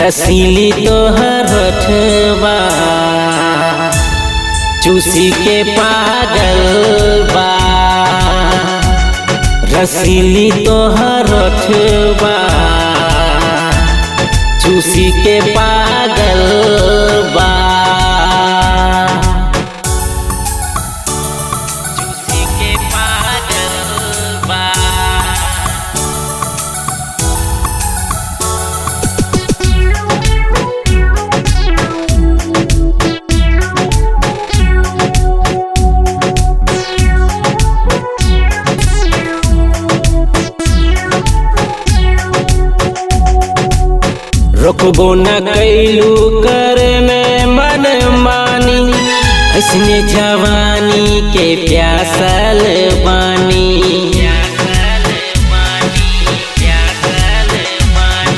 रसीली तोहर होठवा चूसी के पागल बा। रसीली तोहर होठवा चूसी के पागल बा। चूसी के पागल बा। रोकबो न कैलू कर में मन मानी, ऐसने जवानी के प्यासल बानी।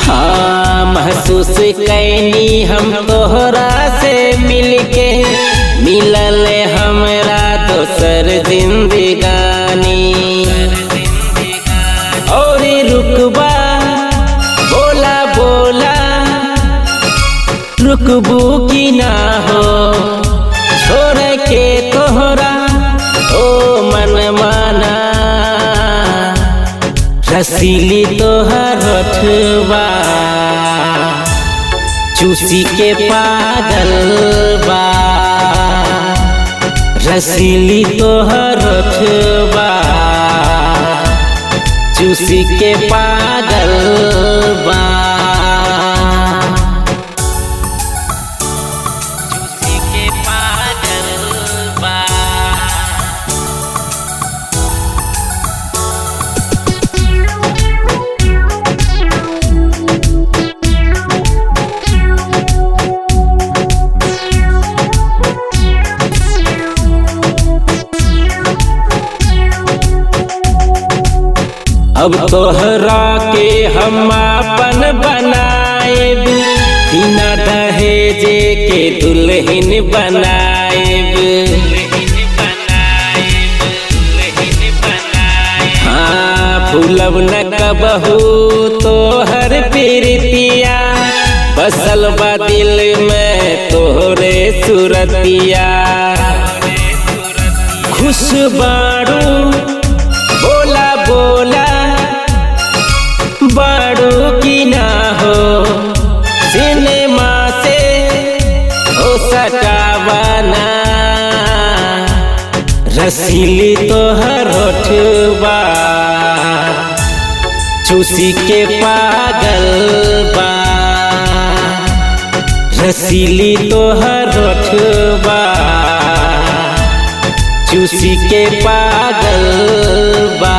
हाँ महसूस कैनी हम तोहरा से मिलके, मिलल हमरा दोसर जिंदगानी। और रुकबा बोला बोला रुकबू की ना हो, छोड़ के तोहरा ओ मन माना। रसीली तोहर होठवा चूसी के पागल बा। रसीली तोहर होठवा चूसी के पागल बा। चूसी के पागल बा। अब तोहरा के हम अपन बनाएब, बिना दहेजे के दुल्हन बनाएब। हाँ भूलब न कबहू तोहर प्रीतिया, बसल बा दिल में तोहरे सूरतिया। खुश बाड़ू बोला बोला बाड़ू की ना हो, सिनेमा से हो सटावाना। रसीली तोहर होठवा चूसी के पागल बा। रसीली तोहर होठवा चूसी के पागल बा।